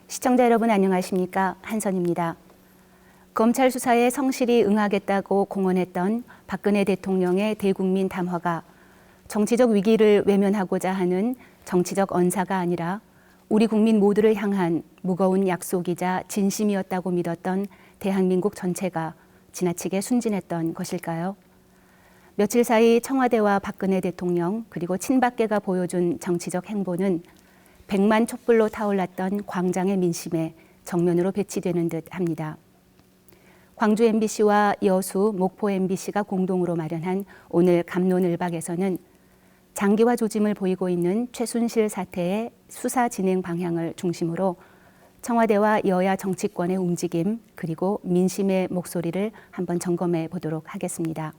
시청자 여러분 안녕하십니까? 한선입니다. 검찰 수사에 성실히 응하겠다고 공언했던 박근혜 대통령의 대국민 담화가 정치적 위기를 외면하고자 하는 정치적 언사가 아니라 우리 국민 모두를 향한 무거운 약속이자 진심이었다고 믿었던 대한민국 전체가 지나치게 순진했던 것일까요? 며칠 사이 청와대와 박근혜 대통령 그리고 친박계가 보여준 정치적 행보는 백만 촛불로 타올랐던 광장의 민심에 정면으로 배치되는 듯 합니다. 광주 MBC와 여수, 목포 MBC가 공동으로 마련한 오늘 갑론을박에서는 장기화 조짐을 보이고 있는 최순실 사태의 수사 진행 방향을 중심으로 청와대와 여야 정치권의 움직임 그리고 민심의 목소리를 한번 점검해 보도록 하겠습니다.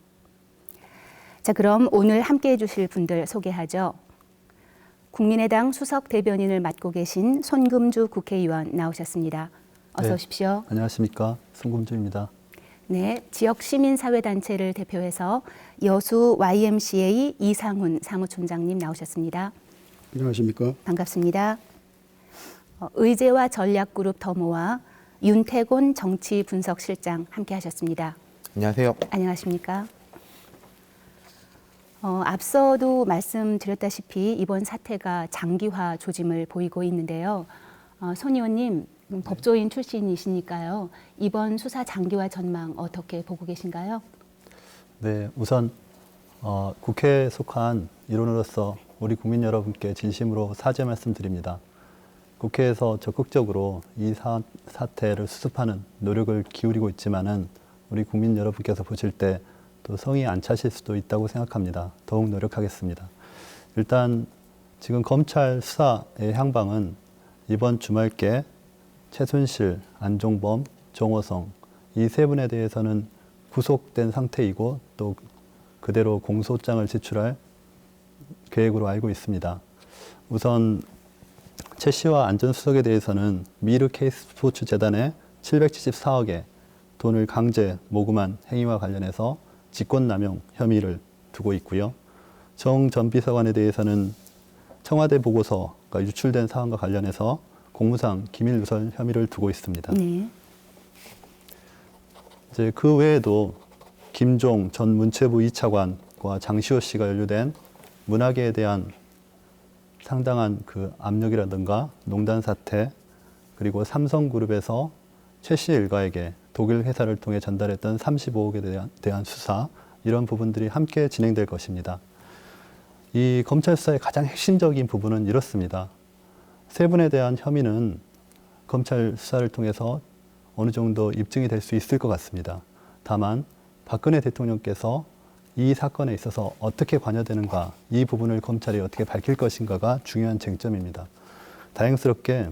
자, 그럼 오늘 함께해 주실 분들 소개하죠. 국민의당 수석 대변인을 맡고 계신 손금주 국회의원 나오셨습니다. 어서 오십시오. 안녕하십니까. 손금주입니다. 네, 지역 시민사회단체를 대표해서 여수 YMCA 이상훈 사무총장님 나오셨습니다. 안녕하십니까. 반갑습니다. 의제와 전략그룹 더모아 윤태곤 정치분석실장 함께하셨습니다. 안녕하세요. 안녕하십니까. 앞서도 말씀드렸다시피 이번 사태가 장기화 조짐을 보이고 있는데요. 손 의원님, 법조인 출신이시니까요. 이번 수사 장기화 전망 어떻게 보고 계신가요? 네, 우선 국회에 속한 일원으로서 우리 국민 여러분께 진심으로 사죄 말씀드립니다. 국회에서 적극적으로 이 사태를 수습하는 노력을 기울이고 있지만은 우리 국민 여러분께서 보실 때 또 성이 안 차실 수도 있다고 생각합니다. 더욱 노력하겠습니다. 일단 지금 검찰 수사의 향방은 이번 주말께 최순실, 안종범, 정호성 이 세 분에 대해서는 구속된 상태이고 또 그대로 공소장을 제출할 계획으로 알고 있습니다. 우선 최 씨와 안 전 수석에 대해서는 미르 K스포츠 재단에 774억의 돈을 강제 모금한 행위와 관련해서 직권남용 혐의를 두고 있고요. 정 전 비서관에 대해서는 청와대 보고서가 유출된 사안과 관련해서 공무상 기밀 누설 혐의를 두고 있습니다. 네. 이제 그 외에도 김종 전 문체부 2차관과 장시호 씨가 연루된 문화계에 대한 상당한 그 압력이라든가 농단 사태 그리고 삼성그룹에서 최 씨 일가에게 독일 회사를 통해 전달했던 35억에 대한 수사 이런 부분들이 함께 진행될 것입니다. 이 검찰 수사의 가장 핵심적인 부분은 이렇습니다. 세 분에 대한 혐의는 검찰 수사를 통해서 어느 정도 입증이 될 수 있을 것 같습니다. 다만 박근혜 대통령께서 이 사건에 있어서 어떻게 관여되는가 이 부분을 검찰이 어떻게 밝힐 것인가가 중요한 쟁점입니다. 다행스럽게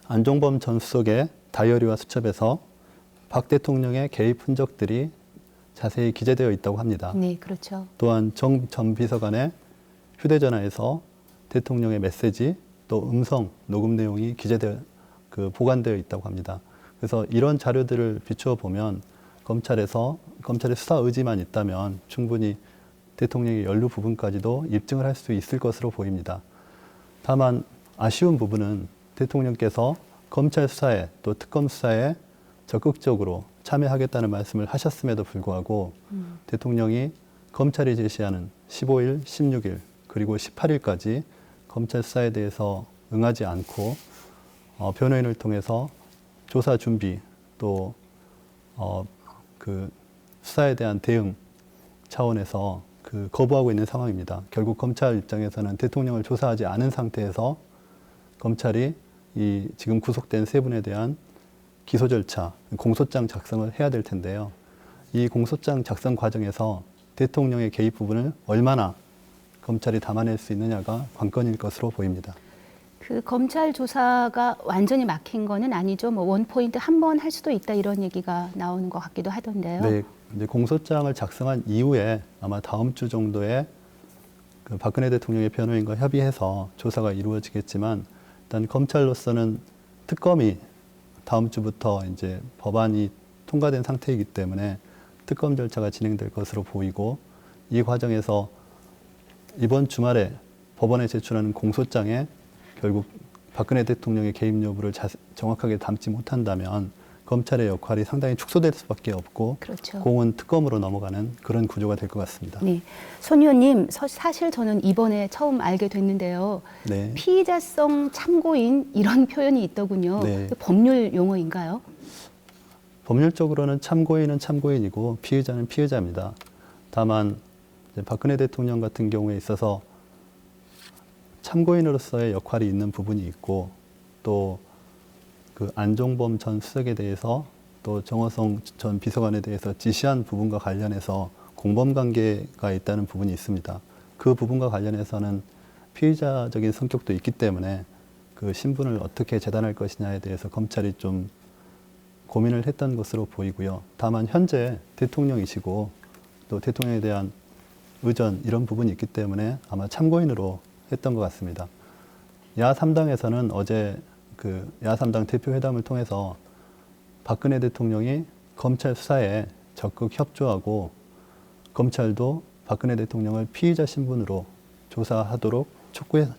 안종범 전 수석의 다이어리와 수첩에서 박 대통령의 개입 흔적들이 자세히 기재되어 있다고 합니다. 네, 그렇죠. 또한 정 전 비서관의 휴대전화에서 대통령의 메시지 또 음성 녹음 내용이 보관되어 있다고 합니다. 그래서 이런 자료들을 비추어 보면 검찰의 수사 의지만 있다면 충분히 대통령의 연루 부분까지도 입증을 할 수 있을 것으로 보입니다. 다만 아쉬운 부분은 대통령께서 검찰 수사에 또 특검 수사에 적극적으로 참여하겠다는 말씀을 하셨음에도 불구하고 대통령이 검찰이 제시하는 15일, 16일 그리고 18일까지 검찰 수사에 대해서 응하지 않고 변호인을 통해서 조사 준비 또 그 수사에 대한 대응 차원에서 거부하고 있는 상황입니다. 결국 검찰 입장에서는 대통령을 조사하지 않은 상태에서 검찰이 이 지금 구속된 세 분에 대한 기소 절차, 공소장 작성을 해야 될 텐데요. 이 공소장 작성 과정에서 대통령의 개입 부분을 얼마나 검찰이 담아낼 수 있느냐가 관건일 것으로 보입니다. 그 검찰 조사가 완전히 막힌 거는 아니죠. 뭐 원포인트 한 번 할 수도 있다 이런 얘기가 나오는 것 같기도 하던데요. 네, 이제 공소장을 작성한 이후에 아마 다음 주 정도에 그 박근혜 대통령의 변호인과 협의해서 조사가 이루어지겠지만 일단 검찰로서는 특검이 다음 주부터 이제 법안이 통과된 상태이기 때문에 특검 절차가 진행될 것으로 보이고 이 과정에서 이번 주말에 법원에 제출하는 공소장에 결국 박근혜 대통령의 개입 여부를 정확하게 담지 못한다면 검찰의 역할이 상당히 축소될 수밖에 없고 그렇죠. 공은 특검으로 넘어가는 그런 구조가 될 것 같습니다. 네, 손 의원님, 사실 저는 이번에 처음 알게 됐는데요. 네. 피의자성 참고인 이런 표현이 있더군요. 네. 법률 용어인가요? 법률적으로는 참고인은 참고인이고 피의자는 피의자입니다. 다만 이제 박근혜 대통령 같은 경우에 있어서 참고인으로서의 역할이 있는 부분이 있고 또 그 안종범 전 수석에 대해서 또 정호성 전 비서관에 대해서 지시한 부분과 관련해서 공범 관계가 있다는 부분이 있습니다. 그 부분과 관련해서는 피의자적인 성격도 있기 때문에 그 신분을 어떻게 재단할 것이냐에 대해서 검찰이 좀 고민을 했던 것으로 보이고요. 다만 현재 대통령이시고 또 대통령에 대한 의전 이런 부분이 있기 때문에 아마 참고인으로 했던 것 같습니다. 야3당에서는 어제 그 야3당 대표 회담을 통해서 박근혜 대통령이 검찰 수사에 적극 협조하고 검찰도 박근혜 대통령을 피의자 신분으로 조사하도록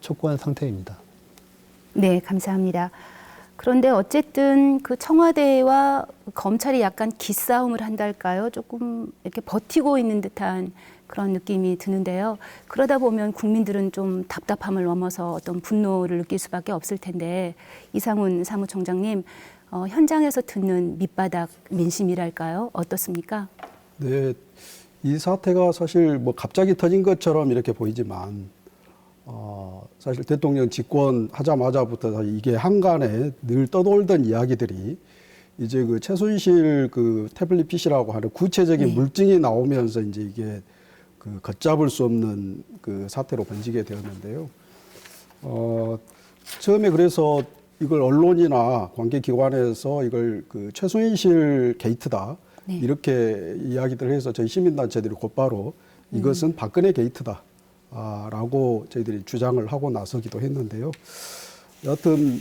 촉구한 상태입니다. 네, 감사합니다. 그런데 어쨌든 그 청와대와 검찰이 약간 기싸움을 한달까요? 조금 이렇게 버티고 있는 듯한 그런 느낌이 드는데요. 그러다 보면 국민들은 좀 답답함을 넘어서 어떤 분노를 느낄 수밖에 없을 텐데 이상훈 사무총장님, 현장에서 듣는 밑바닥 민심이랄까요? 어떻습니까? 네, 이 사태가 사실 뭐 갑자기 터진 것처럼 이렇게 보이지만 사실 대통령 집권하자마자부터 이게 한간에 늘 떠돌던 이야기들이 이제 그 최순실 그 태블릿 PC라고 하는 구체적인 네. 물증이 나오면서 이제 이게 그 걷잡을 수 없는 그 사태로 번지게 되었는데요. 처음에 그래서 이걸 언론이나 관계기관에서 이걸 그 최순실 게이트다 네. 이렇게 이야기들 해서 저희 시민단체들이 곧바로 이것은 박근혜 게이트다. 라고 저희들이 주장을 하고 나서기도 했는데요. 여하튼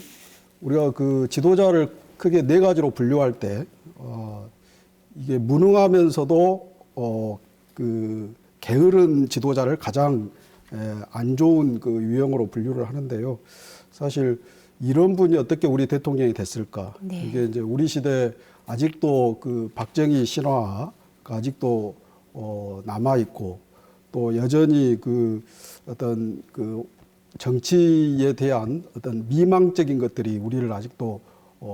우리가 그 지도자를 크게 네 가지로 분류할 때 이게 무능하면서도 그 게으른 지도자를 가장 안 좋은 그 유형으로 분류를 하는데요. 사실 이런 분이 어떻게 우리 대통령이 됐을까? 네. 이게 이제 우리 시대 아직도 그 박정희 신화가 아직도 남아 있고. 또 여전히 그 어떤 그 정치에 대한 어떤 미망적인 것들이 우리를 아직도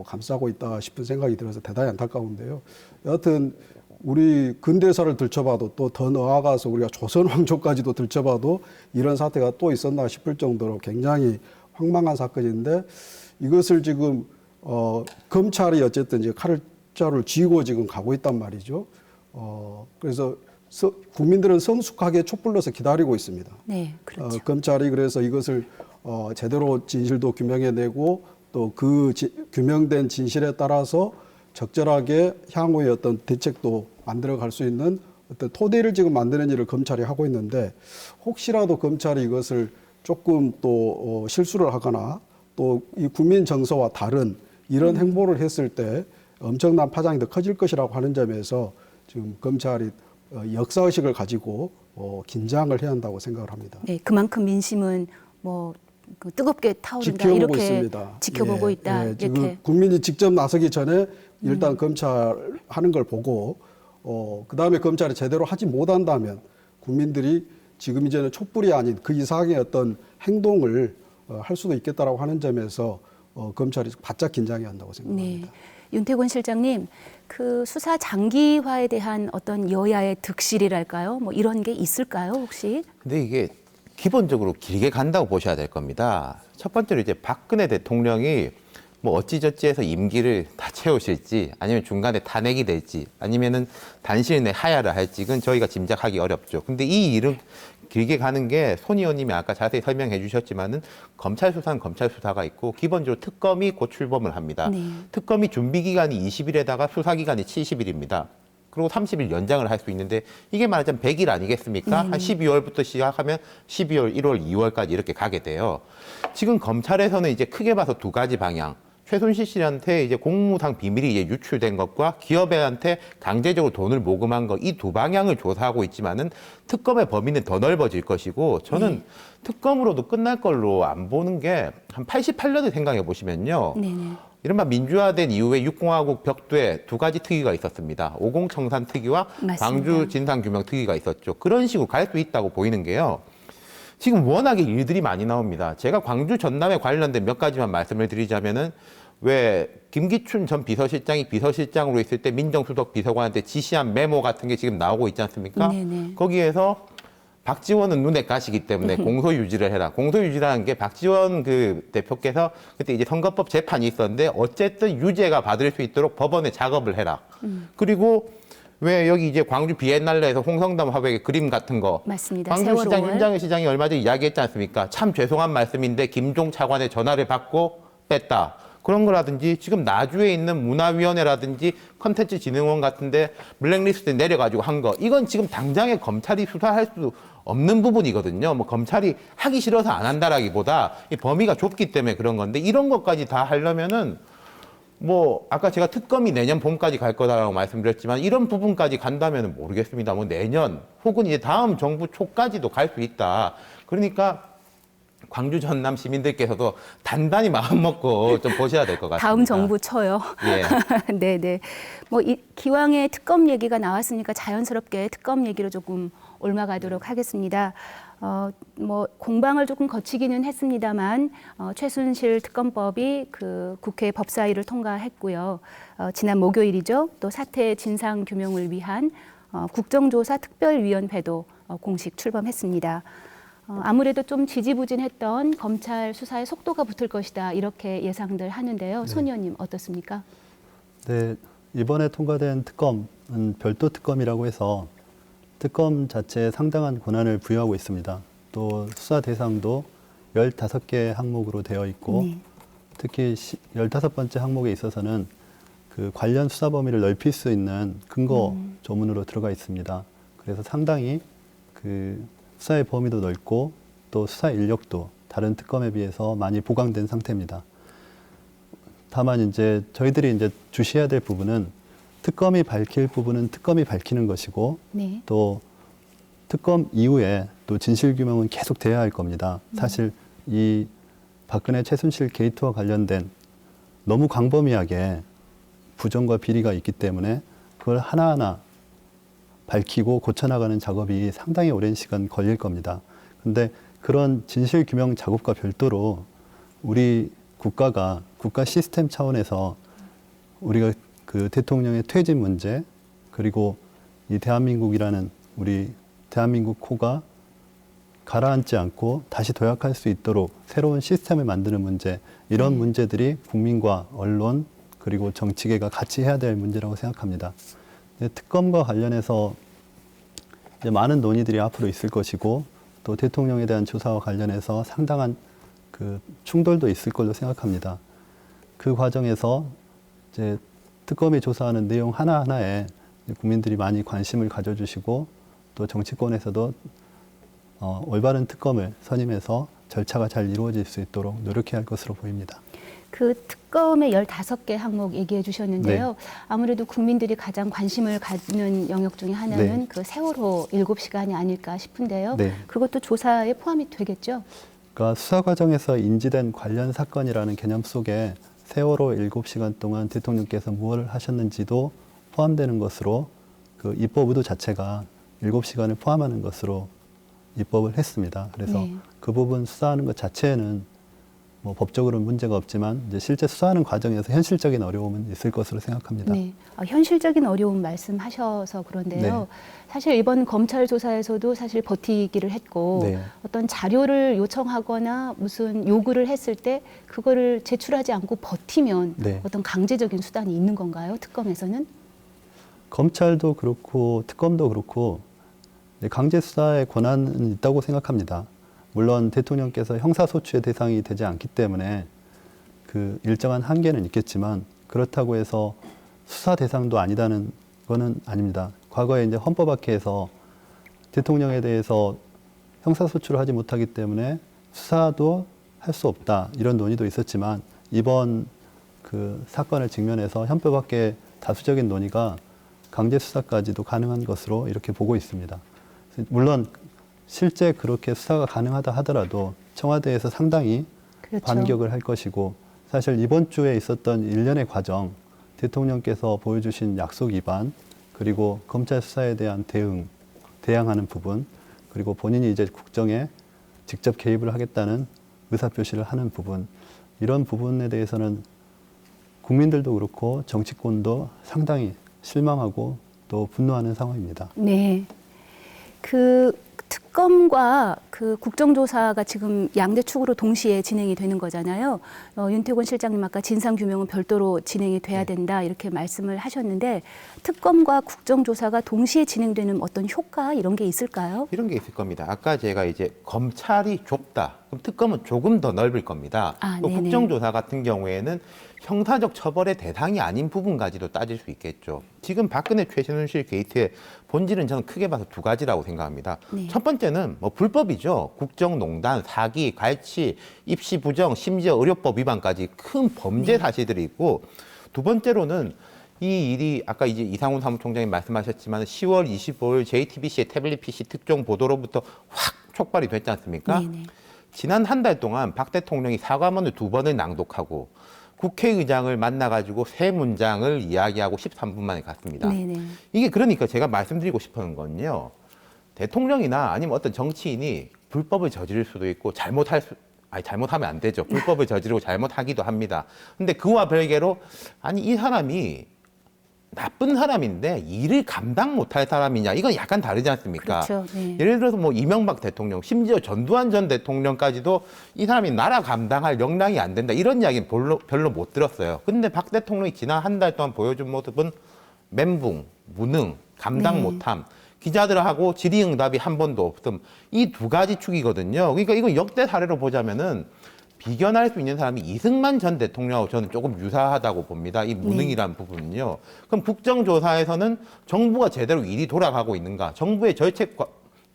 감싸고 있다 싶은 생각이 들어서 대단히 안타까운데요. 여하튼 우리 근대사를 들춰봐도 또 더 나아가서 우리가 조선 왕조까지도 들춰봐도 이런 사태가 또 있었나 싶을 정도로 굉장히 황망한 사건인데 이것을 지금 검찰이 어쨌든 이제 칼자루를 쥐고 지금 가고 있단 말이죠. 그래서 국민들은 성숙하게 촛불로서 기다리고 있습니다. 네, 그렇죠. 검찰이 그래서 이것을 제대로 진실도 규명해내고 또 그 규명된 진실에 따라서 적절하게 향후의 어떤 대책도 만들어갈 수 있는 어떤 토대를 지금 만드는 일을 검찰이 하고 있는데 혹시라도 검찰이 이것을 조금 또 실수를 하거나 또 이 국민 정서와 다른 이런 행보를 했을 때 엄청난 파장이 더 커질 것이라고 하는 점에서 지금 검찰이 역사의식을 가지고 긴장을 해야 한다고 생각을 합니다. 네, 그만큼 민심은 뭐 그 뜨겁게 타오른다 지켜보고 이렇게 있습니다. 지켜보고 예, 있다. 예, 지금 이렇게. 국민이 직접 나서기 전에 일단 검찰 하는 걸 보고 그다음에 검찰이 제대로 하지 못한다면 국민들이 지금 이제는 촛불이 아닌 그 이상의 어떤 행동을 할 수도 있겠다라고 하는 점에서 검찰이 바짝 긴장해야 한다고 생각합니다. 네. 윤태곤 실장님, 그 수사 장기화에 대한 어떤 여야의 득실이랄까요? 뭐 이런 게 있을까요, 혹시? 근데 이게 기본적으로 길게 간다고 보셔야 될 겁니다. 첫 번째로 이제 박근혜 대통령이 뭐 어찌저찌해서 임기를 다 채우실지 아니면 중간에 탄핵이 될지 아니면은 단시일 내 하야를 할지 이건 저희가 짐작하기 어렵죠. 근데 이 일은 길게 가는 게 손 의원님이 아까 자세히 설명해 주셨지만은 검찰 수사는 검찰 수사가 있고 기본적으로 특검이 곧 출범을 합니다. 네. 특검이 준비 기간이 20일에다가 수사 기간이 70일입니다. 그리고 30일 연장을 할 수 있는데 이게 말하자면 100일 아니겠습니까? 한 12월부터 시작하면 12월, 1월, 2월까지 이렇게 가게 돼요. 지금 검찰에서는 이제 크게 봐서 두 가지 방향. 최순실 씨한테 이제 공무상 비밀이 이제 유출된 것과 기업한테 강제적으로 돈을 모금한 것 이 두 방향을 조사하고 있지만은 특검의 범위는 더 넓어질 것이고 저는 특검으로도 끝날 걸로 안 보는 게 한 88년을 생각해 보시면요. 네네. 이른바 민주화된 이후에 육공화국 벽두에 두 가지 특위가 있었습니다. 오공청산 특위와 맞습니다. 광주 진상규명 특위가 있었죠. 그런 식으로 갈 수 있다고 보이는 게요. 지금 워낙에 일들이 많이 나옵니다. 제가 광주 전남에 관련된 몇 가지만 말씀을 드리자면은 왜 김기춘 전 비서실장이 비서실장으로 있을 때 민정수석 비서관한테 지시한 메모 같은 게 지금 나오고 있지 않습니까? 네네. 거기에서 박지원은 눈에 가시기 때문에 공소유지를 해라. 공소유지라는 게 박지원 그 대표께서 그때 이제 선거법 재판이 있었는데 어쨌든 유죄가 받을 수 있도록 법원에 작업을 해라. 그리고 왜 여기 이제 광주 비엔날레에서 홍성담 화백의 그림 같은 거 맞습니다. 광주시장 세월호월. 윤장현 시장이 얼마 전에 이야기했지 않습니까? 참 죄송한 말씀인데 김종 차관의 전화를 받고 뺐다. 그런 거라든지 지금 나주에 있는 문화위원회라든지 컨텐츠진흥원 같은데 블랙리스트에 내려가지고 한 거 이건 지금 당장에 검찰이 수사할 수 없는 부분이거든요. 뭐 검찰이 하기 싫어서 안 한다라기보다 이 범위가 좁기 때문에 그런 건데 이런 것까지 다 하려면은 뭐 아까 제가 특검이 내년 봄까지 갈 거다라고 말씀드렸지만 이런 부분까지 간다면은 모르겠습니다. 뭐 내년 혹은 이제 다음 정부 초까지도 갈 수 있다. 그러니까 광주 전남 시민들께서도 단단히 마음 먹고 좀 보셔야 될 것 같습니다. 다음 정부 쳐요. 예. 네네. 뭐 기왕에 특검 얘기가 나왔으니까 자연스럽게 특검 얘기로 조금 올라가도록 하겠습니다. 뭐 공방을 조금 거치기는 했습니다만 최순실 특검법이 그 국회 법사위를 통과했고요. 지난 목요일이죠. 또 사태 진상 규명을 위한 국정조사 특별위원회도 공식 출범했습니다. 아무래도 좀 지지부진했던 검찰 수사의 속도가 붙을 것이다 이렇게 예상들 하는데요. 손 의원님 어떻습니까? 네, 이번에 통과된 특검은 별도 특검이라고 해서 특검 자체에 상당한 권한을 부여하고 있습니다. 또 수사 대상도 15개 항목으로 되어 있고 네. 특히 15번째 항목에 있어서는 그 관련 수사 범위를 넓힐 수 있는 근거 조문으로 들어가 있습니다. 그래서 상당히 그 수사의 범위도 넓고 또 수사 인력도 다른 특검에 비해서 많이 보강된 상태입니다. 다만 이제 저희들이 이제 주시해야 될 부분은 특검이 밝힐 부분은 특검이 밝히는 것이고 네. 또 특검 이후에 또 진실 규명은 계속 돼야 할 겁니다. 사실 이 박근혜 최순실 게이트와 관련된 너무 광범위하게 부정과 비리가 있기 때문에 그걸 하나하나 밝히고 고쳐나가는 작업이 상당히 오랜 시간 걸릴 겁니다. 그런데 그런 진실 규명 작업과 별도로 우리 국가가 국가 시스템 차원에서 우리가 그 대통령의 퇴진 문제 그리고 이 대한민국이라는 우리 대한민국 코가 가라앉지 않고 다시 도약할 수 있도록 새로운 시스템을 만드는 문제 이런 문제들이 국민과 언론 그리고 정치계가 같이 해야 될 문제라고 생각합니다. 특검과 관련해서 이제 많은 논의들이 앞으로 있을 것이고 또 대통령에 대한 조사와 관련해서 상당한 그 충돌도 있을 걸로 생각합니다. 그 과정에서 이제 특검이 조사하는 내용 하나하나에 국민들이 많이 관심을 가져주시고 또 정치권에서도 올바른 특검을 선임해서 절차가 잘 이루어질 수 있도록 노력해야 할 것으로 보입니다. 그 특검의 15개 항목 얘기해 주셨는데요. 네. 아무래도 국민들이 가장 관심을 갖는 영역 중에 하나는 네. 그 세월호 7시간이 아닐까 싶은데요. 네. 그것도 조사에 포함이 되겠죠? 그러니까 수사 과정에서 인지된 관련 사건이라는 개념 속에 세월호 7시간 동안 대통령께서 무엇을 하셨는지도 포함되는 것으로 그 입법 의도 자체가 7시간을 포함하는 것으로 입법을 했습니다. 그래서 네. 그 부분 수사하는 것 자체는 뭐 법적으로는 문제가 없지만 이제 실제 수사하는 과정에서 현실적인 어려움은 있을 것으로 생각합니다. 네. 현실적인 어려움 말씀하셔서 그런데요. 네. 사실 이번 검찰 조사에서도 사실 버티기를 했고 네. 어떤 자료를 요청하거나 무슨 요구를 했을 때 그거를 제출하지 않고 버티면 네. 어떤 강제적인 수단이 있는 건가요? 특검에서는? 검찰도 그렇고 특검도 그렇고 강제 수사의 권한은 있다고 생각합니다. 물론 대통령께서 형사소추의 대상이 되지 않기 때문에 그 일정한 한계는 있겠지만 그렇다고 해서 수사 대상도 아니다는 거는 아닙니다. 과거에 이제 헌법학회에서 대통령에 대해서 형사소추를 하지 못하기 때문에 수사도 할 수 없다 이런 논의도 있었지만 이번 그 사건을 직면해서 현표 밖에 다수적인 논의가 강제 수사까지도 가능한 것으로 이렇게 보고 있습니다. 물론 실제 그렇게 수사가 가능하다 하더라도 청와대에서 상당히 그렇죠. 반격을 할 것이고 사실 이번 주에 있었던 일련의 과정, 대통령께서 보여주신 약속 위반, 그리고 검찰 수사에 대한 대항하는 부분, 그리고 본인이 이제 국정에 직접 개입을 하겠다는 의사표시를 하는 부분, 이런 부분에 대해서는 국민들도 그렇고 정치권도 상당히 실망하고 또 분노하는 상황입니다. 네. 그 특검과 그 국정조사가 지금 양대 축으로 동시에 진행이 되는 거잖아요. 윤태곤 실장님 아까 진상규명은 별도로 진행이 돼야 된다 이렇게 말씀을 하셨는데 특검과 국정조사가 동시에 진행되는 어떤 효과 이런 게 있을까요? 이런 게 있을 겁니다. 아까 제가 이제 검찰이 좁다. 그럼 특검은 조금 더 넓을 겁니다. 아, 또 네네. 국정조사 같은 경우에는 형사적 처벌의 대상이 아닌 부분까지도 따질 수 있겠죠. 지금 박근혜 최순실 게이트의 본질은 저는 크게 봐서 두 가지라고 생각합니다. 네. 첫 번째는 뭐 불법이죠. 국정농단, 사기, 갈취, 입시 부정, 심지어 의료법 위반까지 큰 범죄 사실들이 있고 두 번째로는 이 일이 아까 이제 이상훈 사무총장이 말씀하셨지만 10월 25일 JTBC의 태블릿 PC 특종 보도로부터 확 촉발이 됐지 않습니까? 네네. 지난 한 달 동안 박 대통령이 사과문을 2번을 낭독하고 국회의장을 만나가지고 세 문장을 이야기하고 13분 만에 갔습니다. 네네. 이게 그러니까 제가 말씀드리고 싶은 건요. 대통령이나 아니면 어떤 정치인이 불법을 저지를 수도 있고 잘못하면 안 되죠. 불법을 저지르고 잘못하기도 합니다. 근데 그와 별개로 아니 이 사람이 나쁜 사람인데 일을 감당 못할 사람이냐 이건 약간 다르지 않습니까? 그렇죠. 네. 예를 들어서 뭐 이명박 대통령 심지어 전두환 전 대통령까지도 이 사람이 나라 감당할 역량이 안 된다 이런 이야기는 별로 못 들었어요. 근데 박 대통령이 지난 한 달 동안 보여준 모습은 멘붕, 무능, 감당 네. 못함 기자들하고 질의응답이 한 번도 없음 이 두 가지 축이거든요. 그러니까 이거 역대 사례로 보자면은 비견할 수 있는 사람이 이승만 전 대통령하고 저는 조금 유사하다고 봅니다. 이 무능이란 부분은요. 그럼 국정조사에서는 정부가 제대로 일이 돌아가고 있는가? 정부의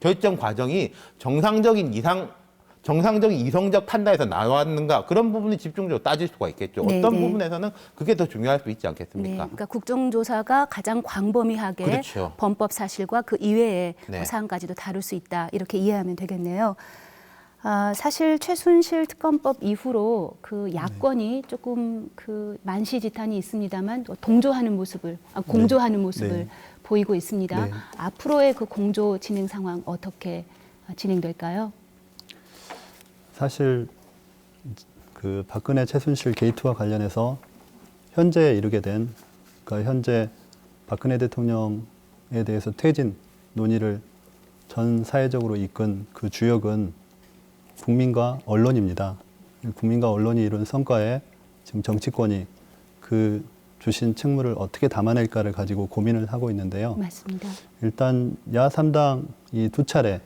결정 과정이 정상적인 이성적 판단에서 나왔는가? 그런 부분이 집중적으로 따질 수가 있겠죠. 네, 어떤 네. 부분에서는 그게 더 중요할 수 있지 네, 않겠습니까? 그러니까 국정조사가 가장 광범위하게 그렇죠. 범법 사실과 그 이외의 네. 사안까지도 다룰 수 있다 이렇게 이해하면 되겠네요. 사실 최순실 특검법 이후로 그 야권이 조금 그 만시지탄이 있습니다만 동조하는 모습을 공조하는 모습을 네. 보이고 있습니다. 네. 앞으로의 그 공조 진행 상황 어떻게 진행될까요? 사실 그 박근혜 최순실 게이트와 관련해서 현재에 이르게 된 그러니까 현재 박근혜 대통령에 대해서 퇴진 논의를 전 사회적으로 이끈 그 주역은 국민과 언론입니다. 국민과 언론이 이룬 성과에 지금 정치권이 그 주신 책무를 어떻게 담아낼까를 가지고 고민을 하고 있는데요. 맞습니다. 일단 야3당이 2차례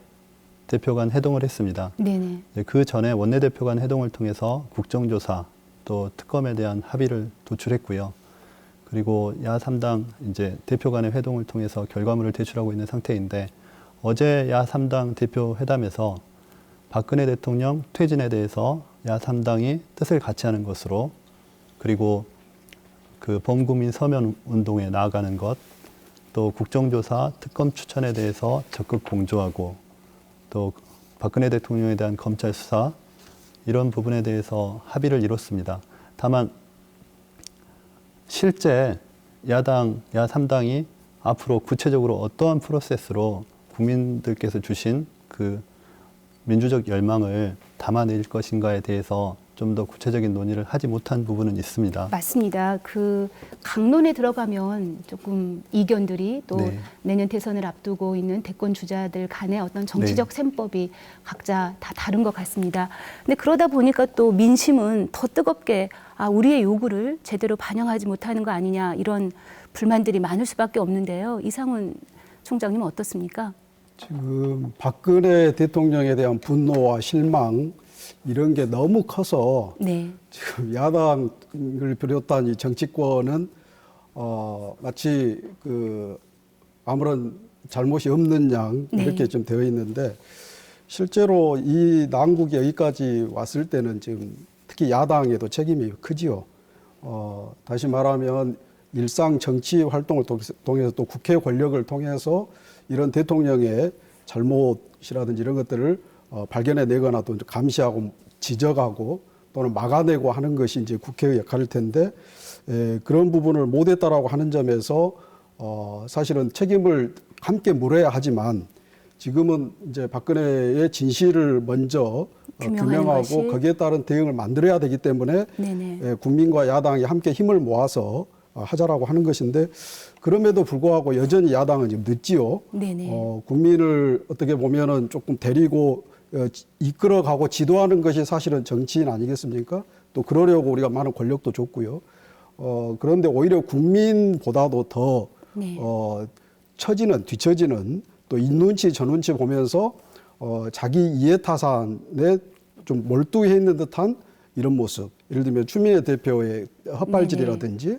대표 간 회동을 했습니다. 네네. 그 전에 원내대표 간 회동을 통해서 국정조사 또 특검에 대한 합의를 도출했고요. 그리고 야3당 이제 대표 간의 회동을 통해서 결과물을 제출하고 있는 상태인데 어제 야3당 대표 회담에서 박근혜 대통령 퇴진에 대해서 야3당이 뜻을 같이 하는 것으로 그리고 그 범국민 서면 운동에 나아가는 것, 또 국정조사 특검 추천에 대해서 적극 공조하고 또 박근혜 대통령에 대한 검찰 수사 이런 부분에 대해서 합의를 이뤘습니다. 다만 실제 야3당이 앞으로 구체적으로 어떠한 프로세스로 국민들께서 주신 그 민주적 열망을 담아낼 것인가에 대해서 좀 더 구체적인 논의를 하지 못한 부분은 있습니다. 맞습니다. 그 강론에 들어가면 조금 이견들이 또 네. 내년 대선을 앞두고 있는 대권 주자들 간의 어떤 정치적 셈법이 각자 다 다른 것 같습니다. 근데 그러다 보니까 또 민심은 더 뜨겁게 우리의 요구를 제대로 반영하지 못하는 거 아니냐 이런 불만들이 많을 수밖에 없는데요. 이상훈 총장님은 어떻습니까? 지금 박근혜 대통령에 대한 분노와 실망 이런 게 너무 커서 네. 지금 야당을 비롯한 이 정치권은 마치 그 아무런 잘못이 없는 양 네. 이렇게 좀 되어 있는데 실제로 이 난국이 여기까지 왔을 때는 지금 특히 야당에도 책임이 크지요. 다시 말하면 일상 정치 활동을 통해서 또 국회 권력을 통해서 이런 대통령의 잘못이라든지 이런 것들을 발견해내거나 또 감시하고 지적하고 또는 막아내고 하는 것이 이제 국회의 역할일 텐데 그런 부분을 못했다라고 하는 점에서 사실은 책임을 함께 물어야 하지만 지금은 이제 박근혜의 진실을 먼저 규명하고 것이. 거기에 따른 대응을 만들어야 되기 때문에 네네. 국민과 야당이 함께 힘을 모아서 하자라고 하는 것인데 그럼에도 불구하고 여전히 야당은 지금 늦지요. 네네. 국민을 어떻게 보면은 조금 데리고 이끌어가고 지도하는 것이 사실은 정치인 아니겠습니까? 또 그러려고 우리가 많은 권력도 줬고요. 그런데 오히려 국민보다도 더 네. 뒤처지는 또 이 눈치 저 눈치 보면서 자기 이해타산에 좀 몰두해 있는 듯한 이런 모습. 예를 들면 추미애 대표의 헛발질이라든지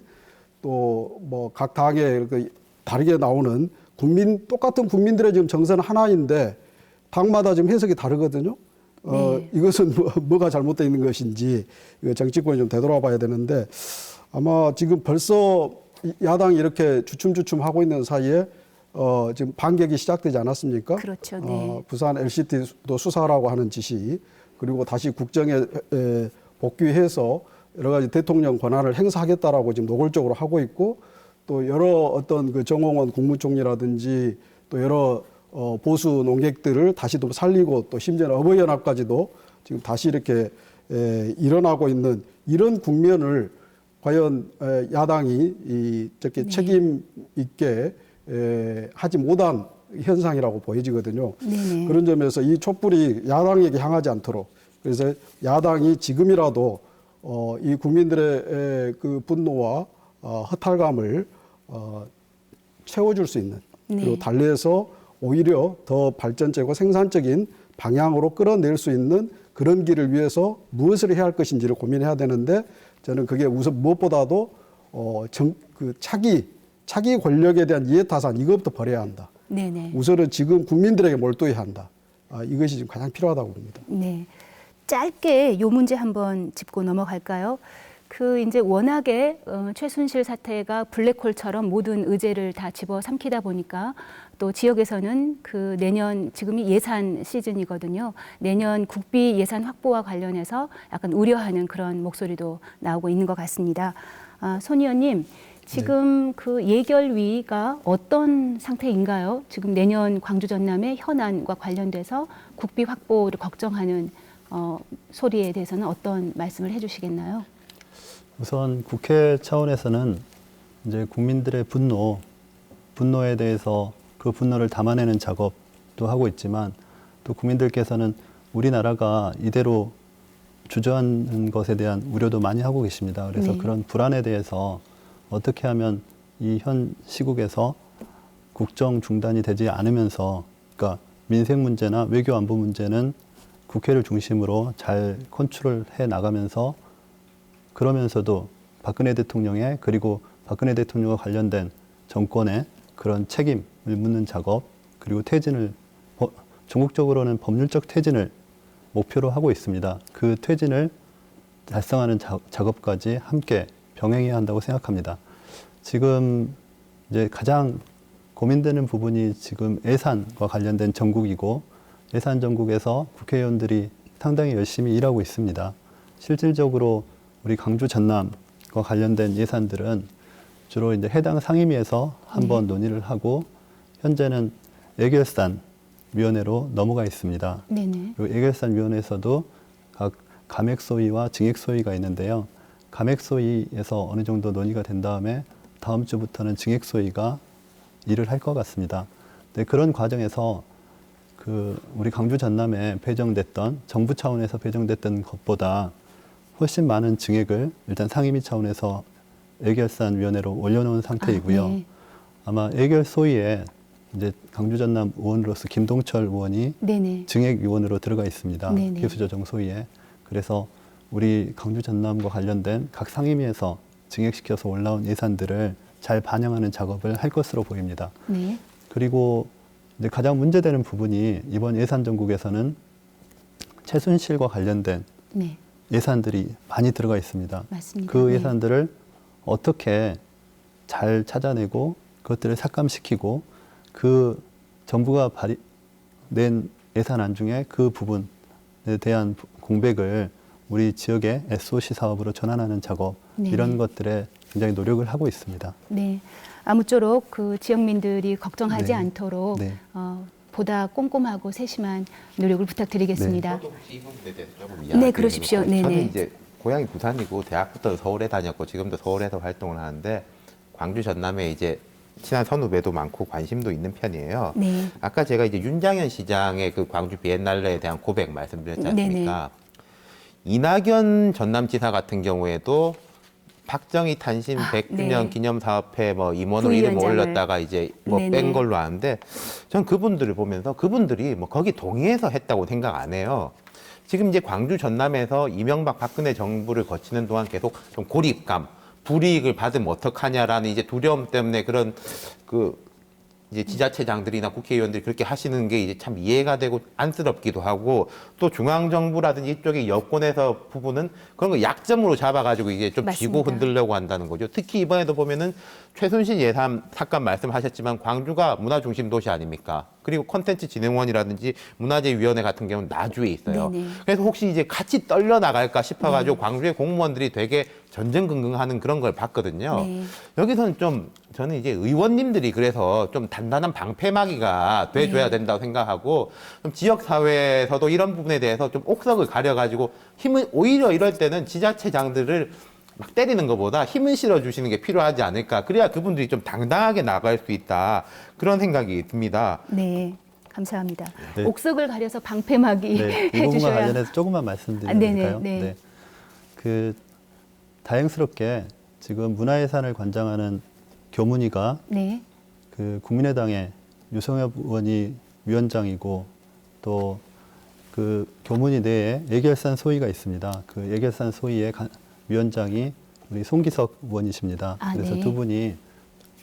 또 뭐 각 당의 다르게 나오는 똑같은 국민들의 지금 정서는 하나인데 당마다 지금 해석이 다르거든요. 네. 이것은 뭐가 잘못되어 있는 것인지 정치권이 좀 되돌아봐야 되는데 아마 지금 벌써 야당이 이렇게 주춤주춤 하고 있는 사이에 지금 반격이 시작되지 않았습니까? 그렇죠. 네. 부산 LCT도 수사라고 하는 지시 그리고 다시 국정에 복귀해서 여러 가지 대통령 권한을 행사하겠다라고 지금 노골적으로 하고 있고 또 여러 어떤 그 정홍원 국무총리라든지 또 여러 보수 논객들을 다시 또 살리고 또 심지어는 어버이연합까지도 지금 다시 이렇게 일어나고 있는 이런 국면을 과연 야당이 저렇게 네. 책임 있게 하지 못한 현상이라고 보여지거든요. 네네. 그런 점에서 이 촛불이 야당에게 향하지 않도록 그래서 야당이 지금이라도 이 국민들의 그 분노와 허탈감을 채워줄 수 있는 그리고 네. 달래서 오히려 더 발전적이고 생산적인 방향으로 끌어낼 수 있는 그런 길을 위해서 무엇을 해야 할 것인지를 고민해야 되는데 저는 그게 우선 무엇보다도 차기 권력에 대한 이해타산 이것부터 버려야 한다. 네네. 우선은 지금 국민들에게 몰두해야 한다. 이것이 지금 가장 필요하다고 봅니다. 네. 짧게 요 문제 한번 짚고 넘어갈까요? 이제 워낙에 최순실 사태가 블랙홀처럼 모든 의제를 다 집어삼키다 보니까 또 지역에서는 내년 지금이 예산 시즌이거든요. 내년 국비 예산 확보와 관련해서 약간 우려하는 그런 목소리도 나오고 있는 것 같습니다. 손 의원님, 지금 예결위가 어떤 상태인가요? 지금 내년 광주 전남의 현안과 관련돼서 국비 확보를 걱정하는 소리에 대해서는 어떤 말씀을 해주시겠나요? 우선 국회 차원에서는 이제 국민들의 분노에 대해서 그 분노를 담아내는 작업도 하고 있지만 또 국민들께서는 우리나라가 이대로 주저하는 것에 대한 우려도 많이 하고 계십니다. 그래서 네. 그런 불안에 대해서 어떻게 하면 이 현 시국에서 국정 중단이 되지 않으면서 그러니까 민생 문제나 외교 안보 문제는 국회를 중심으로 잘 컨트롤해 나가면서 그러면서도 박근혜 대통령의 그리고 박근혜 대통령과 관련된 정권의 그런 책임을 묻는 작업 그리고 전국적으로는 법률적 퇴진을 목표로 하고 있습니다. 그 퇴진을 달성하는 작업까지 함께 병행해야 한다고 생각합니다. 지금 이제 가장 고민되는 부분이 지금 예산과 관련된 전국이고 예산 전국에서 국회의원들이 상당히 열심히 일하고 있습니다. 실질적으로 우리 광주 전남과 관련된 예산들은 주로 이제 해당 상임위에서 한번 논의를 하고 현재는 예결산 위원회로 넘어가 있습니다. 네네. 그리고 예결산 위원회에서도 각 감액 소위와 증액 소위가 있는데요. 감액 소위에서 어느 정도 논의가 된 다음에 다음 주부터는 증액 소위가 일을 할 것 같습니다. 네, 그런 과정에서 우리 광주 전남에 배정됐던 정부 차원에서 배정됐던 것보다 훨씬 많은 증액을 일단 상임위 차원에서 예결산위원회로 올려놓은 상태이고요. 네. 아마 예결 소위에 이제 광주 전남 의원으로서 김동철 의원이 네네. 증액위원으로 들어가 있습니다. 네네. 개수조정 소위에. 그래서 우리 광주 전남과 관련된 각 상임위에서 증액시켜서 올라온 예산들을 잘 반영하는 작업을 할 것으로 보입니다. 네. 그리고 이제 가장 문제되는 부분이 이번 예산 전국에서는 최순실과 관련된 네. 예산들이 많이 들어가 있습니다. 맞습니다. 그 네. 예산들을 어떻게 잘 찾아내고 그것들을 삭감시키고 그 정부가 낸 예산안 중에 그 부분에 대한 공백을 우리 지역의 SOC 사업으로 전환하는 작업 네. 이런 것들에 굉장히 노력을 하고 있습니다. 네. 아무쪼록 그 지역민들이 걱정하지 네. 않도록 네. 보다 꼼꼼하고 세심한 노력을 부탁드리겠습니다. 저도 혹시 이 부분에 대해서 조금 네, 이야기를 그러십시오. 해볼까요? 네네. 저는 이제 고향이 부산이고 대학부터 서울에 다녔고 지금도 서울에서 활동을 하는데 광주 전남에 이제 친한 선후배도 많고 관심도 있는 편이에요. 네. 아까 제가 이제 윤장현 시장의 그 광주 비엔날레에 대한 고백 말씀드렸지 않습니까? 이낙연 전남지사 같은 경우에도 박정희 탄신 100주년 네. 기념사업회 뭐 임원으로 이름 부위원장을. 올렸다가 이제 뭐 네네. 뺀 걸로 아는데 전 그분들을 보면서 그분들이 뭐 거기 동의해서 했다고 생각 안 해요. 지금 이제 광주 전남에서 이명박 박근혜 정부를 거치는 동안 계속 좀 고립감, 불이익을 받으면 어떡하냐라는 이제 두려움 때문에 그런 그 이제 지자체장들이나 국회의원들이 그렇게 하시는 게 이제 참 이해가 되고 안쓰럽기도 하고 또 중앙정부라든지 이쪽의 여권에서 부분은 그런 거 약점으로 잡아가지고 이게 좀 쥐고 맞습니다. 흔들려고 한다는 거죠. 특히 이번에도 보면은 최순실 예산 삭감 말씀하셨지만 광주가 문화중심 도시 아닙니까? 그리고 콘텐츠 진흥원이라든지 문화재위원회 같은 경우는 나주에 있어요. 네네. 그래서 혹시 이제 같이 떨려 나갈까 싶어가지고 광주의 공무원들이 되게 전전긍긍하는 그런 걸 봤거든요. 네. 여기서는 좀 저는 이제 의원님들이 그래서 좀 단단한 방패막이가 돼줘야 네. 된다고 생각하고 좀 지역 사회에서도 이런 부분에 대해서 좀 옥석을 가려가지고 힘을 오히려 이럴 때는 지자체장들을 막 때리는 것보다 힘을 실어주시는 게 필요하지 않을까. 그래야 그분들이 좀 당당하게 나갈 수 있다. 그런 생각이 듭니다. 네. 감사합니다. 네. 옥석을 가려서 방패막이 네, 이 부분과 해주셔야. 관련해서 조금만 말씀드리면 네네, 될까요? 네. 그 다행스럽게 지금 문화예산을 관장하는 교문위가 네. 그 국민의당의 유성엽 의원이 위원장이고 또 그 교문위 내에 예결산 소위가 있습니다. 그 예결산 소위의 위원장이 우리 송기석 의원이십니다. 아, 그래서 네. 두 분이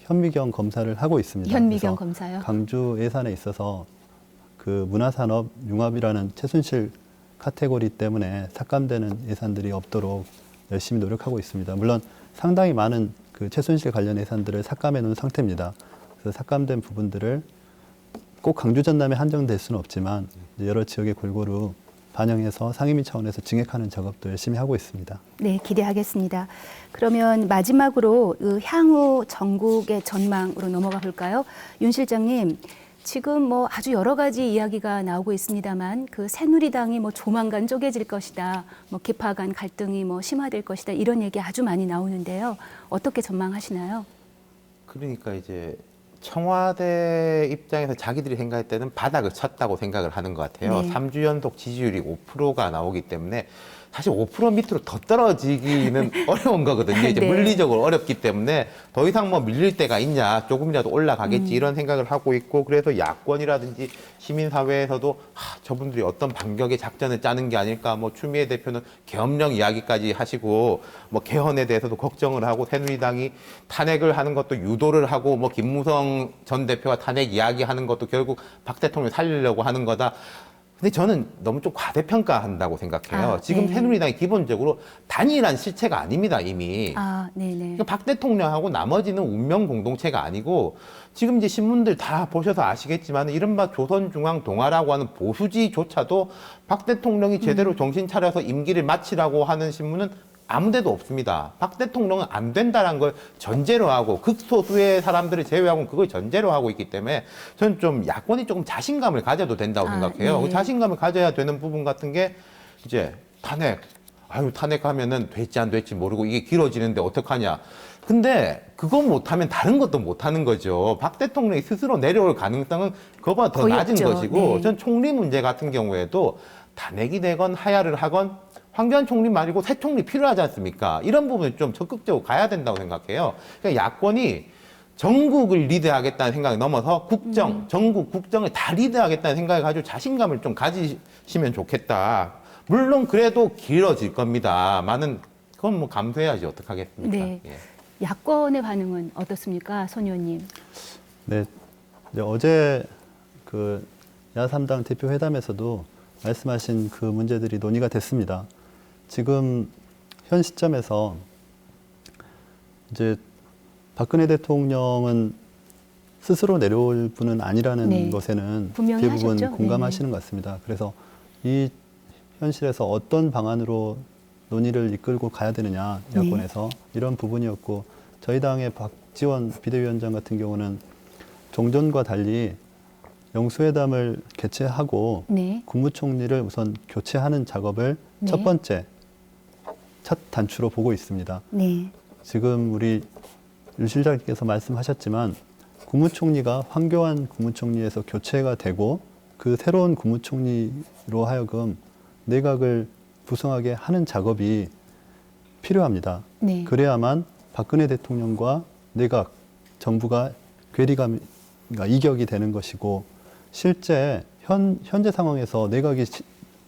현미경 검사를 하고 있습니다. 현미경 그래서 검사요? 강주 예산에 있어서 그 문화산업 융합이라는 최순실 카테고리 때문에 삭감되는 예산들이 없도록 열심히 노력하고 있습니다. 물론 상당히 많은 그 최순실 관련 예산들을 삭감해 놓은 상태입니다. 그래서 삭감된 부분들을 꼭 강주 전남에 한정될 수는 없지만 여러 지역에 골고루 반영해서 상임위 차원에서 증액하는 작업도 열심히 하고 있습니다. 네, 기대하겠습니다. 그러면 마지막으로 향후 전국의 전망으로 넘어가 볼까요? 윤 실장님, 지금 뭐 아주 여러 가지 이야기가 나오고 있습니다만 그 새누리당이 뭐 조만간 쪼개질 것이다, 뭐 계파 간 갈등이 뭐 심화될 것이다 이런 얘기 아주 많이 나오는데요. 어떻게 전망하시나요? 그러니까 이제 청와대 입장에서 자기들이 생각할 때는 바닥을 쳤다고 생각을 하는 것 같아요. 네. 3주 연속 지지율이 5%가 나오기 때문에 사실 5% 밑으로 더 떨어지기는 어려운 거거든요. 이제 네. 물리적으로 어렵기 때문에 더 이상 뭐 밀릴 데가 있냐, 조금이라도 올라가겠지 이런 생각을 하고 있고 그래서 야권이라든지 시민사회에서도 저분들이 어떤 반격의 작전을 짜는 게 아닐까, 뭐 추미애 대표는 계엄령 이야기까지 하시고 뭐 개헌에 대해서도 걱정을 하고 새누리당이 탄핵을 하는 것도 유도를 하고 뭐 김무성 전 대표가 탄핵 이야기하는 것도 결국 박 대통령 살리려고 하는 거다. 근데 저는 너무 좀 과대평가한다고 생각해요. 지금 네. 새누리당이 기본적으로 단일한 실체가 아닙니다, 이미. 아, 네네. 그러니까 박 대통령하고 나머지는 운명 공동체가 아니고 지금 이제 신문들 다 보셔서 아시겠지만 이른바 조선중앙동아라고 하는 보수지조차도 박 대통령이 제대로 정신 차려서 임기를 마치라고 하는 신문은 아무 데도 없습니다. 박 대통령은 안 된다는 걸 전제로 하고 극소수의 사람들을 제외하고 그걸 전제로 하고 있기 때문에 저는 좀 야권이 조금 자신감을 가져도 된다고 생각해요. 네. 그 자신감을 가져야 되는 부분 같은 게 이제 탄핵. 아유, 탄핵하면은 될지 안 될지 모르고 이게 길어지는데 어떡하냐. 근데 그거 못하면 다른 것도 못하는 거죠. 박 대통령이 스스로 내려올 가능성은 그거보다 더 거의 낮은 없죠. 것이고 네. 전 총리 문제 같은 경우에도 탄핵이 되건 하야를 하건 황교안 총리 말고 새 총리 필요하지 않습니까? 이런 부분을 좀 적극적으로 가야 된다고 생각해요. 그러니까 야권이 전국을 리드하겠다는 생각이 넘어서 국정, 전국 국정을 다 리드하겠다는 생각을 가지고 자신감을 좀 가지시면 좋겠다. 물론 그래도 길어질 겁니다. 많은 그건 뭐 감수해야지 어떡하겠습니까? 네. 예. 야권의 반응은 어떻습니까, 손 의원님? 네, 이제 어제 그 야3당 대표 회담에서도 말씀하신 그 문제들이 논의가 됐습니다. 지금 현 시점에서 이제 박근혜 대통령은 스스로 내려올 분은 아니라는 네. 것에는 분명히 대부분 하셨죠? 공감하시는 것 같습니다. 그래서 이 현실에서 어떤 방안으로 논의를 이끌고 가야 되느냐, 야권에서 이런 부분이었고, 저희 당의 박지원 비대위원장 같은 경우는 종전과 달리 영수회담을 개최하고 네. 국무총리를 우선 교체하는 작업을 네. 첫 단추로 보고 있습니다. 네. 지금 우리 유 실장님께서 말씀하셨지만 국무총리가 황교안 국무총리에서 교체가 되고 그 새로운 국무총리로 하여금 내각을 구성하게 하는 작업이 필요합니다. 네. 그래야만 박근혜 대통령과 내각, 정부가 괴리감, 그러니까 이격이 되는 것이고, 실제 현재 상황에서 내각이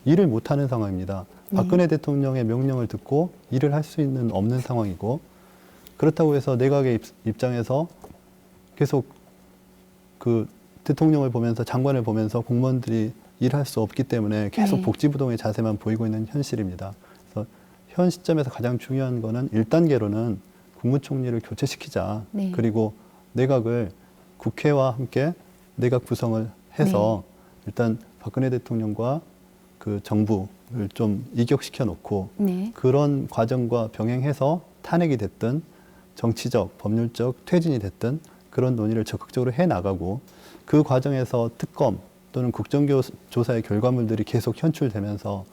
일을 못하는 상황입니다. 박근혜 대통령의 명령을 듣고 일을 할 수 있는 없는 상황이고, 그렇다고 해서 내각의 입장에서 계속 그 대통령을 보면서, 장관을 보면서 공무원들이 일할 수 없기 때문에 계속 네. 복지부동의 자세만 보이고 있는 현실입니다. 그래서 현 시점에서 가장 중요한 거는 1단계로는 국무총리를 교체시키자. 네. 그리고 내각을 국회와 함께 내각 구성을 해서 일단 박근혜 대통령과 그 정부를 좀 이격시켜 놓고 네. 그런 과정과 병행해서 탄핵이 됐든 정치적, 법률적 퇴진이 됐든 그런 논의를 적극적으로 해 나가고, 그 과정에서 특검 또는 국정조사의 결과물들이 계속 현출되면서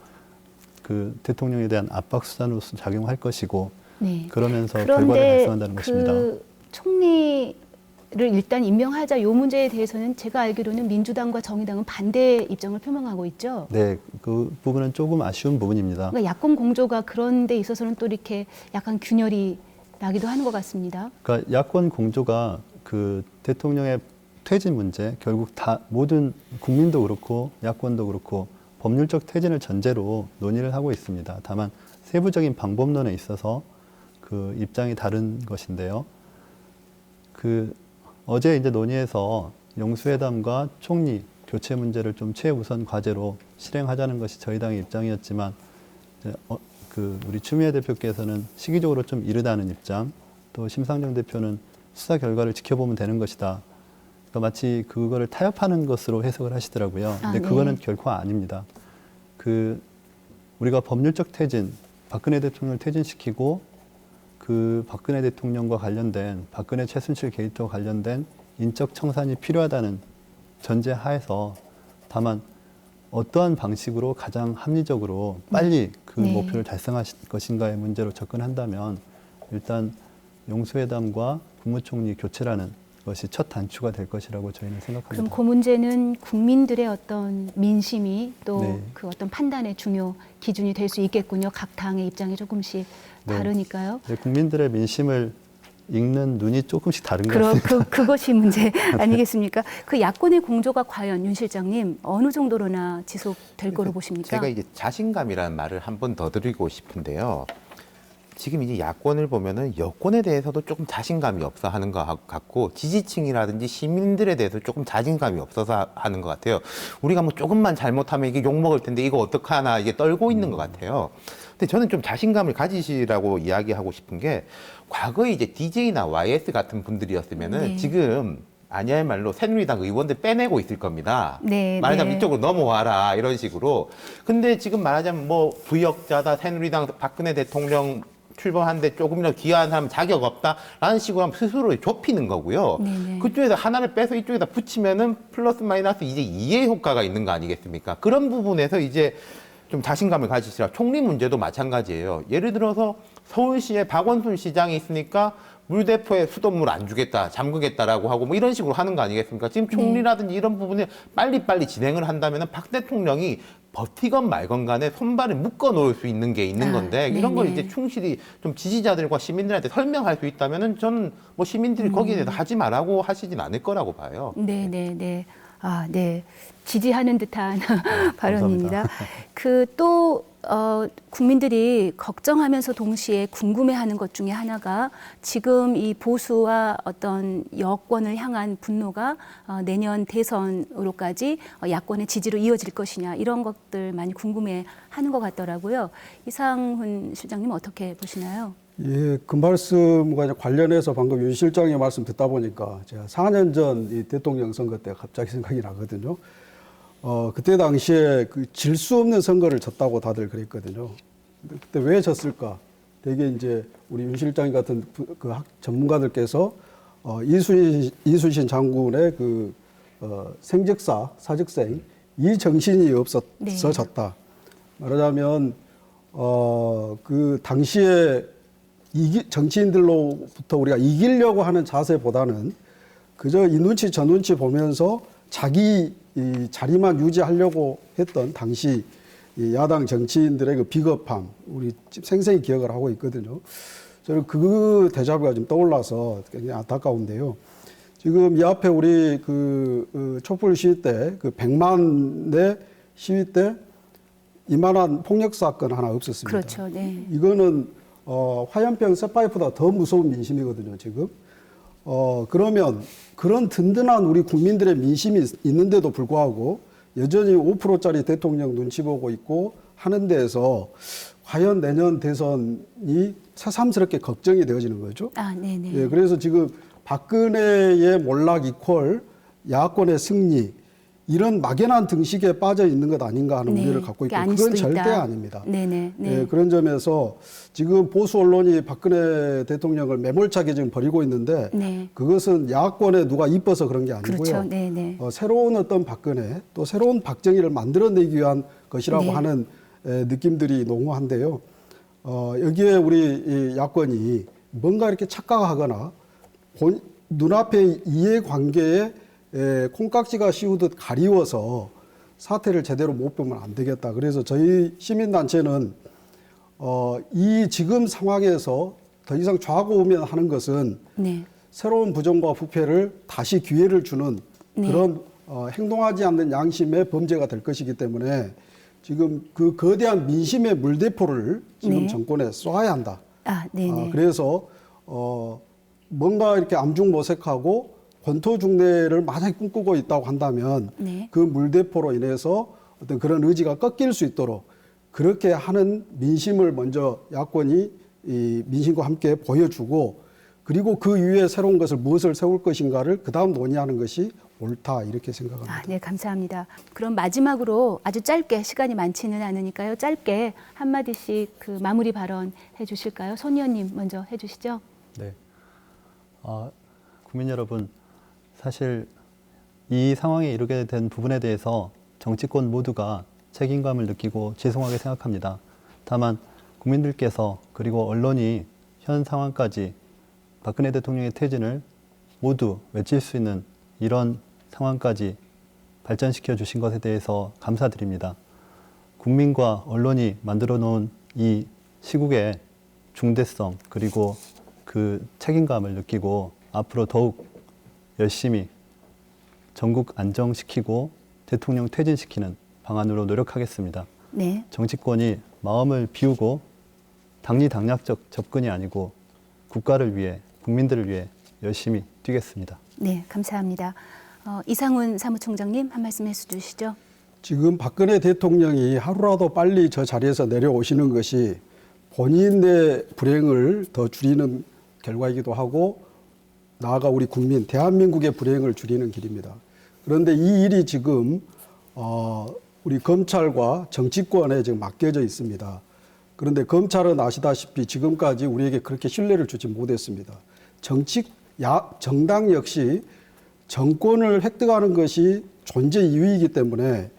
그 대통령에 대한 압박 수단으로서 작용할 것이고, 네. 그러면서 결과를 그런데 달성한다는 것입니다. 그 총리를 일단 임명하자 요 문제에 대해서는 제가 알기로는 민주당과 정의당은 반대 입장을 표명하고 있죠. 네, 그 부분은 조금 아쉬운 부분입니다. 그러니까 야권 공조가 그런 데 있어서는 또 이렇게 약간 균열이 나기도 하는 것 같습니다. 그러니까 야권 공조가 그 대통령의 퇴진 문제, 결국 다 모든 국민도 그렇고 야권도 그렇고 법률적 퇴진을 전제로 논의를 하고 있습니다. 다만 세부적인 방법론에 있어서 그 입장이 다른 것인데요. 그 어제 이제 논의에서 영수회담과 총리 교체 문제를 좀 최우선 과제로 실행하자는 것이 저희 당의 입장이었지만, 이제 그 우리 추미애 대표께서는 시기적으로 좀 이르다는 입장, 또 심상정 대표는 수사 결과를 지켜보면 되는 것이다. 그러니까 마치 그거를 타협하는 것으로 해석을 하시더라고요. 근데 네. 그거는 결코 아닙니다. 그 우리가 법률적 퇴진, 박근혜 대통령을 퇴진시키고 그 박근혜 대통령과 관련된 박근혜 최순실 게이트와 관련된 인적 청산이 필요하다는 전제 하에서, 다만 어떠한 방식으로 가장 합리적으로 빨리 그 네. 목표를 달성할 것인가의 문제로 접근한다면 일단 영수회담과 국무총리 교체라는 것이 첫 단추가 될 것이라고 저희는 생각합니다. 그럼 그 문제는 국민들의 어떤 민심이 또 네. 그 어떤 판단의 중요 기준이 될 수 있겠군요. 각 당의 입장이 조금씩 네. 다르니까요. 네, 국민들의 민심을 읽는 눈이 조금씩 다른 것 같습니다. 그것이 문제 아니겠습니까? 그 야권의 공조가 과연 윤 실장님 어느 정도로나 지속될 거로 보십니까? 제가 이제 자신감이라는 말을 한 번 더 드리고 싶은데요. 지금 이제 야권을 보면은 여권에 대해서도 조금 자신감이 없어 하는 것 같고, 지지층이라든지 시민들에 대해서 조금 자신감이 없어서 하는 것 같아요. 우리가 뭐 조금만 잘못하면 이게 욕먹을 텐데 이거 어떡하나 이게 떨고 있는 것 같아요. 근데 저는 좀 자신감을 가지시라고 이야기하고 싶은 게, 과거에 이제 DJ나 YS 같은 분들이었으면은 네. 지금 아니야말로 새누리당 의원들 빼내고 있을 겁니다. 네, 말하자면 네. 이쪽으로 넘어와라 이런 식으로. 근데 지금 말하자면 뭐 부역자다, 새누리당 박근혜 대통령 출범하는데 조금이라도 기여한 사람 자격 없다라는 식으로 하면 스스로 좁히는 거고요. 네네. 그쪽에서 하나를 빼서 이쪽에다 붙이면은 플러스 마이너스 이제 이해 효과가 있는 거 아니겠습니까? 그런 부분에서 이제 좀 자신감을 가지시라. 총리 문제도 마찬가지예요. 예를 들어서 서울시에 박원순 시장이 있으니까 물대포에 수돗물 안 주겠다, 잠그겠다라고 하고 뭐 이런 식으로 하는 거 아니겠습니까? 지금 총리라든지 이런 부분을 빨리빨리 진행을 한다면 박 대통령이 버티건 말건 간에 손발을 묶어 놓을 수 있는 게 있는 건데, 이런 걸 네네. 이제 충실히 좀 지지자들과 시민들한테 설명할 수 있다면은 저는 뭐 시민들이 거기에 대해서 하지 말라고 하시진 않을 거라고 봐요. 네. 아, 네. 지지하는 듯한 발언입니다. 그 또 국민들이 걱정하면서 동시에 궁금해하는 것 중에 하나가 지금 이 보수와 어떤 여권을 향한 분노가 내년 대선으로까지 야권의 지지로 이어질 것이냐 이런 것들 많이 궁금해하는 것 같더라고요. 이상훈 실장님 어떻게 보시나요? 예, 그 말씀과 이제 관련해서 방금 윤 실장의 말씀 듣다 보니까 제가 4년 전 이 대통령 선거 때 갑자기 생각이 나거든요. 그때 당시에 그 질 수 없는 선거를 졌다고 다들 그랬거든요. 그때 왜 졌을까? 되게 이제 우리 윤 실장 같은 그 전문가들께서 이순신 장군의 그 생적사, 사적생 이 정신이 없어서 네. 졌다. 말하자면 그 당시에 정치인들로부터 우리가 이기려고 하는 자세보다는 그저 이 눈치 저 눈치 보면서 자기 이 자리만 유지하려고 했던 당시 이 야당 정치인들의 그 비겁함 우리 생생히 기억을 하고 있거든요. 저는 그 대자뷰가 좀 떠올라서 굉장히 안타까운데요. 지금 이 앞에 우리 그 촛불 시위 때 그 100만의 시위 때 이만한 폭력 사건 하나 없었습니다. 그렇죠. 네. 이거는 화염병 쇠파이프보다 더 무서운 민심이거든요, 지금. 그러면 그런 든든한 우리 국민들의 민심이 있는데도 불구하고 여전히 5%짜리 대통령 눈치 보고 있고 하는 데에서 과연 내년 대선이 새삼스럽게 걱정이 되어지는 거죠. 아, 네네. 예, 그래서 지금 박근혜의 몰락 이퀄 야권의 승리 이런 막연한 등식에 빠져 있는 것 아닌가 하는 네, 우려를 갖고 있고 그게 아닐 그건 수도 절대 있다. 아닙니다. 네네. 네. 예, 그런 점에서 지금 보수 언론이 박근혜 대통령을 매몰차게 지금 벌이고 있는데 네. 그것은 야권에 누가 이뻐서 그런 게 아니고요. 그렇죠. 네네. 새로운 어떤 박근혜 또 새로운 박정희를 만들어내기 위한 것이라고 네. 하는 느낌들이 농후한데요. 여기에 우리 이 야권이 뭔가 이렇게 착각하거나 눈앞의 이해관계에 콩깍지가 씌우듯 가리워서 사태를 제대로 못 보면 안 되겠다. 그래서 저희 시민단체는 이 지금 상황에서 더 이상 좌고우면하는 것은 네. 새로운 부정과 부패를 다시 기회를 주는 네. 그런 행동하지 않는 양심의 범죄가 될 것이기 때문에 지금 그 거대한 민심의 물대포를 지금 네. 정권에 쏴야 한다. 아, 네네. 그래서 뭔가 이렇게 암중모색하고 권토중대를 만약에 꿈꾸고 있다고 한다면 네. 그 물대포로 인해서 어떤 그런 의지가 꺾일 수 있도록 그렇게 하는 민심을 먼저 야권이 이 민심과 함께 보여주고 그리고 그 위에 새로운 것을 무엇을 세울 것인가를 그다음 논의하는 것이 옳다 이렇게 생각합니다. 아, 네, 감사합니다. 그럼 마지막으로 아주 짧게 시간이 많지는 않으니까요. 짧게 한마디씩 그 마무리 발언 해주실까요? 손 의원님 먼저 해주시죠. 네. 국민 여러분, 사실 이 상황에 이르게 된 부분에 대해서 정치권 모두가 책임감을 느끼고 죄송하게 생각합니다. 다만 국민들께서 그리고 언론이 현 상황까지 박근혜 대통령의 퇴진을 모두 외칠 수 있는 이런 상황까지 발전시켜 주신 것에 대해서 감사드립니다. 국민과 언론이 만들어 놓은 이 시국의 중대성 그리고 그 책임감을 느끼고 앞으로 더욱 열심히 전국 안정시키고 대통령 퇴진시키는 방안으로 노력하겠습니다. 네. 정치권이 마음을 비우고 당리당략적 접근이 아니고 국가를 위해 국민들을 위해 열심히 뛰겠습니다. 네, 감사합니다. 이상훈 사무총장님 한 말씀 해주시죠. 지금 박근혜 대통령이 하루라도 빨리 저 자리에서 내려오시는 것이 본인의 불행을 더 줄이는 결과이기도 하고 나아가 우리 국민, 대한민국의 불행을 줄이는 길입니다. 그런데 이 일이 지금 우리 검찰과 정치권에 지금 맡겨져 있습니다. 그런데 검찰은 아시다시피 지금까지 우리에게 그렇게 신뢰를 주지 못했습니다. 정당 역시 정권을 획득하는 것이 존재 이유이기 때문에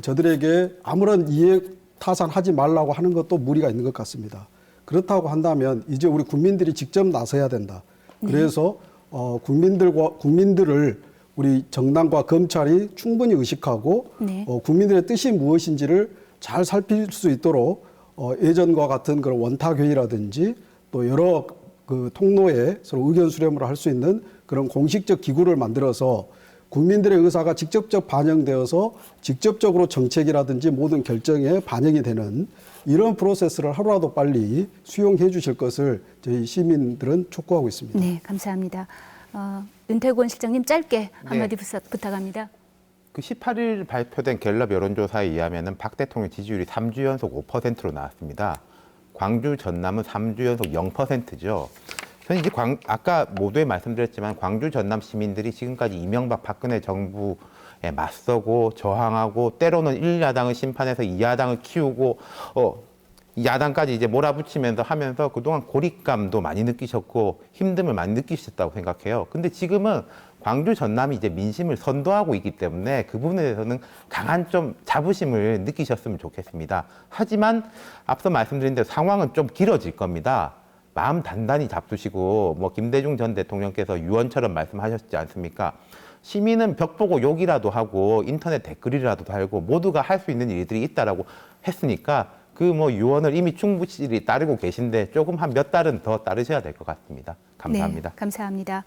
저들에게 아무런 이해 타산하지 말라고 하는 것도 무리가 있는 것 같습니다. 그렇다고 한다면 이제 우리 국민들이 직접 나서야 된다. 그래서 국민들을 우리 정당과 검찰이 충분히 의식하고 네. 국민들의 뜻이 무엇인지를 잘 살필 수 있도록 예전과 같은 그런 원탁회의라든지 또 여러 그 통로에 서로 의견 수렴을 할 수 있는 그런 공식적 기구를 만들어서 국민들의 의사가 직접적 반영되어서 직접적으로 정책이라든지 모든 결정에 반영이 되는 이런 프로세스를 하루라도 빨리 수용해 주실 것을 저희 시민들은 촉구하고 있습니다. 네, 감사합니다. 윤태곤 실장님 짧게 한마디 부탁합니다. 그 18일 발표된 갤럽 여론조사에 의하면 박 대통령 지지율이 3주 연속 5%로 나왔습니다. 광주, 전남은 3주 연속 0%죠. 저는 이제 아까 모두에 말씀드렸지만 광주, 전남 시민들이 지금까지 이명박, 박근혜 정부에 맞서고 저항하고 때로는 1야당을 심판해서 2야당을 키우고 야당까지 이제 몰아붙이면서 하면서 그동안 고립감도 많이 느끼셨고 힘듦을 많이 느끼셨다고 생각해요. 근데 지금은 광주, 전남이 이제 민심을 선도하고 있기 때문에 그 부분에 대해서는 강한 좀 자부심을 느끼셨으면 좋겠습니다. 하지만 앞서 말씀드린 대로 상황은 좀 길어질 겁니다. 마음 단단히 잡수시고 뭐 김대중 전 대통령께서 유언처럼 말씀하셨지 않습니까? 시민은 벽 보고 욕이라도 하고 인터넷 댓글이라도 달고 모두가 할 수 있는 일들이 있다라고 했으니까 그 뭐 유언을 이미 충분히 따르고 계신데 조금 한 몇 달은 더 따르셔야 될 것 같습니다. 감사합니다. 네, 감사합니다.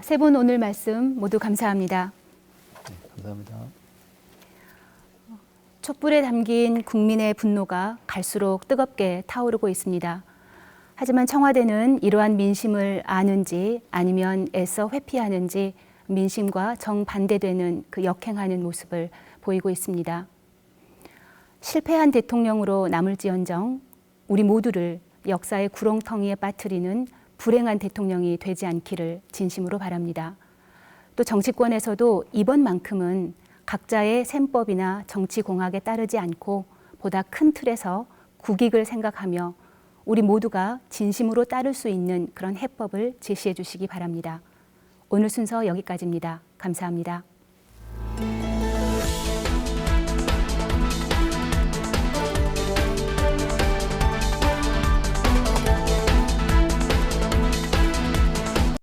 세 분 오늘 말씀 모두 감사합니다. 감사합니다. 촛불에 담긴 국민의 분노가 갈수록 뜨겁게 타오르고 있습니다. 하지만 청와대는 이러한 민심을 아는지 아니면 애써 회피하는지 민심과 정반대되는 그 역행하는 모습을 보이고 있습니다. 실패한 대통령으로 남을지언정 우리 모두를 역사의 구렁텅이에 빠뜨리는 불행한 대통령이 되지 않기를 진심으로 바랍니다. 또 정치권에서도 이번만큼은 각자의 셈법이나 정치공학에 따르지 않고 보다 큰 틀에서 국익을 생각하며 우리 모두가 진심으로 따를 수 있는 그런 해법을 제시해 주시기 바랍니다. 오늘 순서 여기까지입니다. 감사합니다.